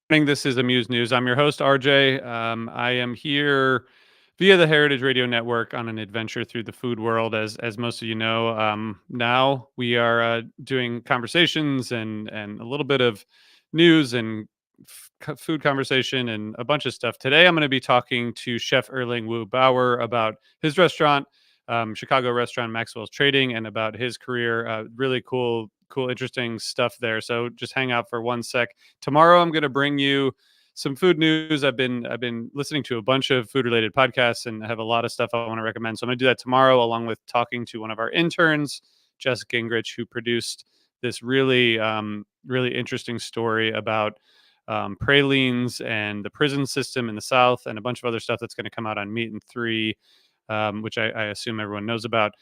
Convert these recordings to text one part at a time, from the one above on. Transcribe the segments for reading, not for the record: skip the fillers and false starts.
Morning. This is Amuse News. I'm your host, RJ. I am here via the Heritage Radio Network on an adventure through the food world. As most of you know, now we are doing conversations and a little bit of news and food conversation and a bunch of stuff. Today, I'm going to be talking to Chef Erling Wu Bauer about his restaurant, Chicago restaurant Maxwell's Trading, and about his career. Really cool, interesting stuff there. So just hang out for one sec. Tomorrow, I'm going to bring you some food news. I've been listening to a bunch of food related podcasts and I have a lot of stuff I want to recommend. So I'm going to do that tomorrow, along with talking to one of our interns, Jess Gingrich, who produced this really interesting story about pralines and the prison system in the South, and a bunch of other stuff that's going to come out on Meat and Three, which I assume everyone knows about.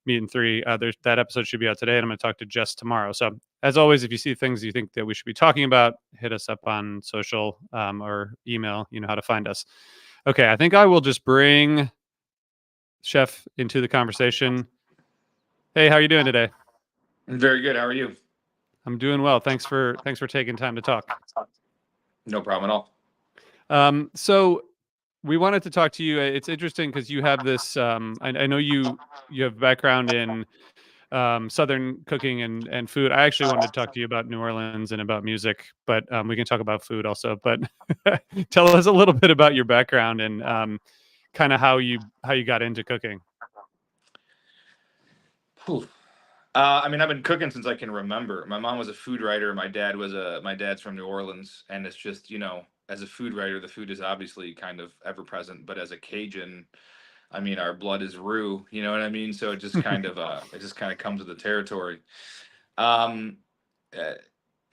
Meat and Three. That episode should be out today, and I'm going to talk to Jess tomorrow. So, as always, if you see things you think that we should be talking about, hit us up on social or email. You know how to find us. Okay, I think I will just bring Chef into the conversation. Hey, how are you doing today? Very good. How are you? I'm doing well. Thanks for taking time to talk. No problem at all. So we wanted to talk to you. It's interesting because you have this. I know you have background in Southern cooking and food. I actually wanted to talk to you about New Orleans and about music, but we can talk about food also. But tell us a little bit about your background and kind of how you got into cooking. Whew. I mean, I've been cooking since I can remember. My mom was a food writer. My dad's from New Orleans, and it's just as a food writer, the food is obviously kind of ever present. But as a Cajun, I mean, our blood is roux. You know what I mean? So it just kind of comes with the territory. Um, uh,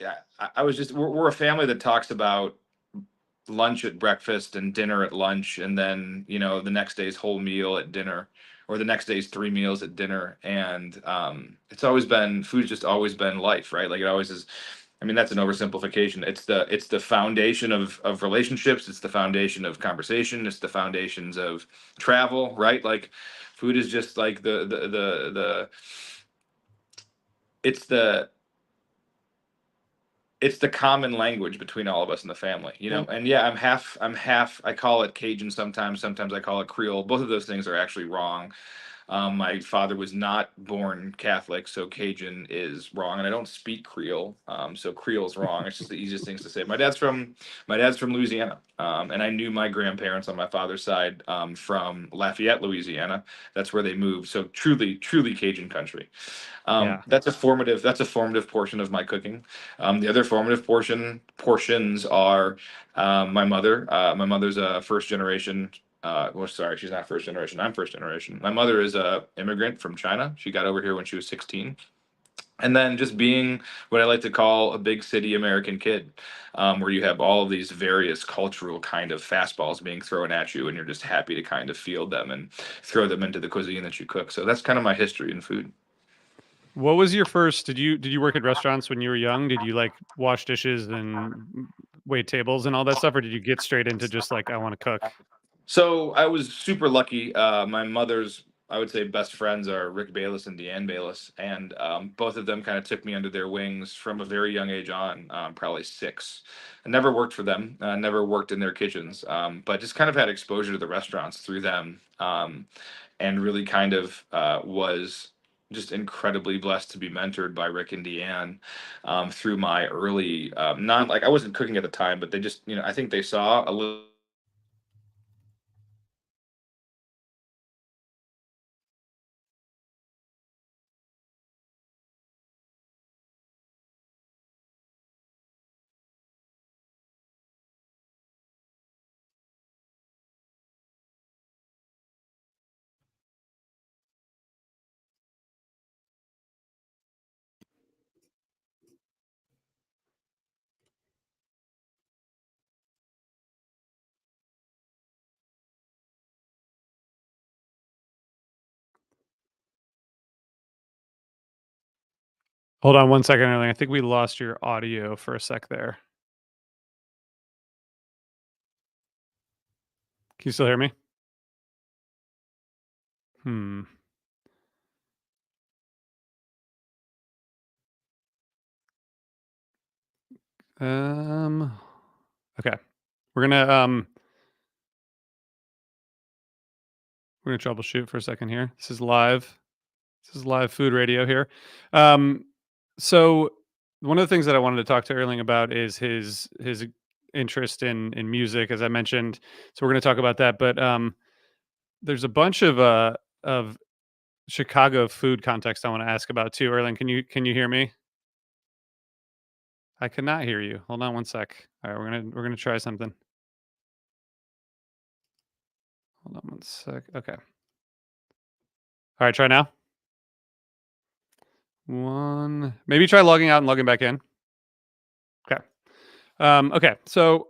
yeah, I was just we're a family that talks about lunch at breakfast and dinner at lunch, and then the next day's whole meal at dinner, or the next day's three meals at dinner. And it's always been food's just always been life, right? Like it always is. I mean, that's an oversimplification. It's the foundation of relationships. It's the foundation of conversation. It's the foundations of travel, right? Like food is just like the it's the it's the common language between all of us in the family, Well, and yeah, I'm half, I call it Cajun sometimes I call it Creole. Both of those things are actually wrong. My father was not born Catholic, so Cajun is wrong, and I don't speak Creole, so Creole's wrong. It's just the easiest things to say. My dad's from Louisiana, and I knew my grandparents on my father's side from Lafayette, Louisiana. That's where they moved. So truly, truly Cajun country. yeah. That's a formative portion of my cooking. The other formative portions are my mother. My mother's a first generation. Well, sorry, she's not first generation. I'm first generation. My mother is a immigrant from China. She got over here when she was 16. And then just being what I like to call a big city American kid, where you have all of these various cultural kind of fastballs being thrown at you, and you're just happy to kind of field them and throw them into the cuisine that you cook. So that's kind of my history in food. What was your first? Did you work at restaurants when you were young? Did you like wash dishes and wait tables and all that stuff, or did you get straight into just like I want to cook? So I was super lucky. My mother's, I would say, best friends are Rick Bayless and Deanne Bayless, and both of them kind of took me under their wings from a very young age on, probably 6. I never worked for them, never worked in their kitchens, but just kind of had exposure to the restaurants through them, and really kind of was just incredibly blessed to be mentored by Rick and Deanne through my early, not like I wasn't cooking at the time, but they just, I think they saw a little Hold on one second, Erling. I think we lost your audio for a sec there. Can you still hear me? Hmm. Um, Okay. We're gonna um we're gonna troubleshoot for a second here. This is live. This is live food radio here. Um, so one of the things that I wanted to talk to Erling about is his interest in music, as I mentioned. So we're going to talk about that. But there's a bunch of Chicago food context I want to ask about too. Erling, can you hear me? I cannot hear you. Hold on one sec. All right, we're gonna try something. Hold on one sec. Okay. All right, try now. One. Maybe try logging out and logging back in. Okay. Okay. So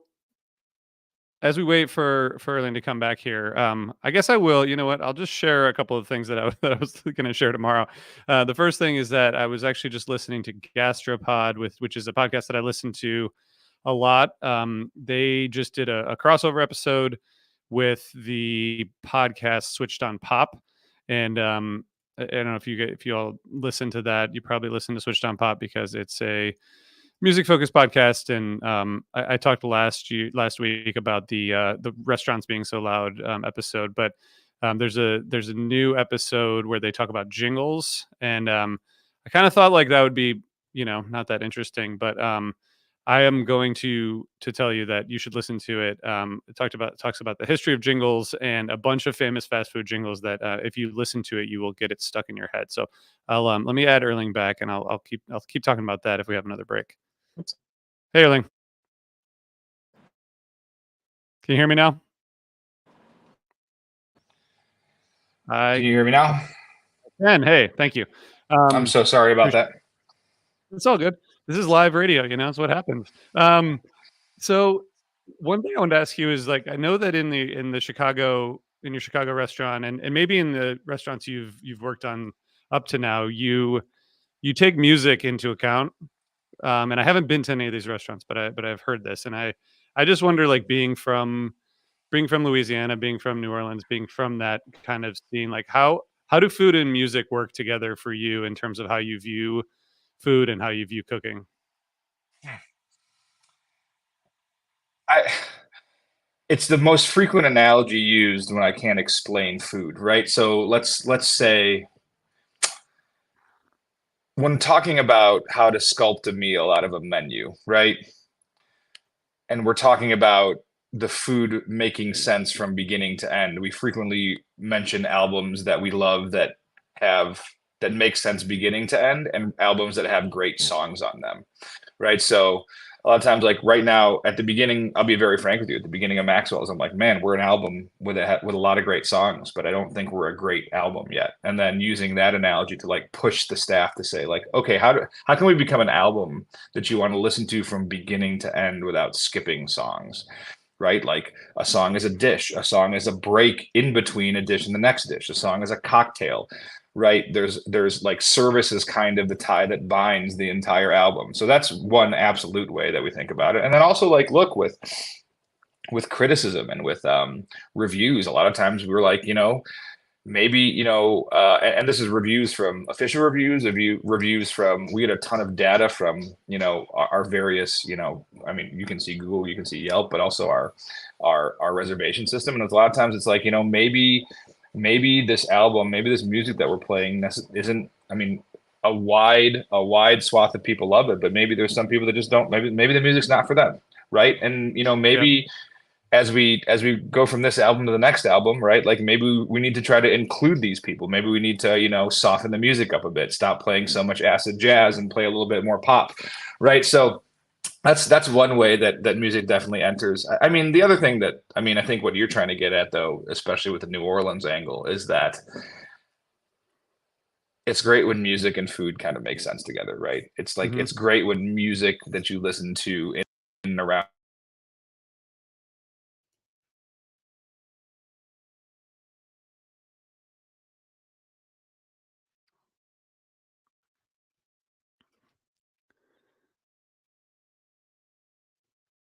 as we wait for Erling to come back here, I guess I will. You know what? I'll just share a couple of things that that I was going to share tomorrow. The first thing is that I was actually just listening to Gastropod, which is a podcast that I listen to a lot. They just did a crossover episode with the podcast Switched on Pop, and I don't know if you all listen to that. You probably listen to Switched on Pop because it's a music focused podcast, and I talked last week about the restaurants being so loud episode, but there's a new episode where they talk about jingles, and I kind of thought like that would be not that interesting, but I am going to tell you that you should listen to it. It talks about the history of jingles and a bunch of famous fast food jingles that if you listen to it, you will get it stuck in your head. So I'll let me add Erling back, and I'll keep talking about that if we have another break. Hey, Erling, can you hear me now? Can I you hear me now? can. Hey, thank you. I'm so sorry about Appreciate that. it's all good. This is live radio, it's what happens. So one thing I wanted to ask you is like I know that in the Chicago in your Chicago restaurant and maybe in the restaurants you've worked on up to now, you take music into account. And I haven't been to any of these restaurants, but I've heard this, and I just wonder like being from Louisiana, being from New Orleans, being from that kind of scene, like how do food and music work together for you in terms of how you view food and how you view cooking? I it's the most frequent analogy used when I can't explain food, right? So let's say when talking about how to sculpt a meal out of a menu, right? And we're talking about the food making sense from beginning to end. We frequently mention albums that we love have that make sense beginning to end and albums that have great songs on them, right? So a lot of times, like right now, at the beginning, I'll be very frank with you. At the beginning of Maxwell's, I'm like, man, we're an album with a lot of great songs, but I don't think we're a great album yet. And then using that analogy to like push the staff to say, like, okay, how can we become an album that you want to listen to from beginning to end without skipping songs? Right? Like a song is a dish, a song is a break in between a dish and the next dish, a song is a cocktail, right? There's like service is kind of the tie that binds the entire album. So that's one absolute way that we think about it. And then also like look with criticism and with reviews, a lot of times we're like, maybe and this is reviews from official reviews reviews from we get a ton of data from our various I mean you can see Google, you can see Yelp, but also our reservation system. And a lot of times it's like maybe this album, maybe this music that we're playing isn't, I mean, a wide swath of people love it, but maybe there's some people that just don't, maybe the music's not for them, right? And Yeah. maybe as we go from this album to the next album, right? Like maybe we need to try to include these people. Maybe we need to, soften the music up a bit, stop playing so much acid jazz and play a little bit more pop, right? So that's one way that music definitely enters. I mean, the other thing that I mean, I think what you're trying to get at though, especially with the New Orleans angle, is that it's great when music and food kind of make sense together, right? It's like Hmm. it's great when music that you listen to in and around.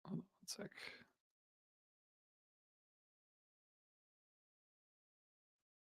Hold on one sec.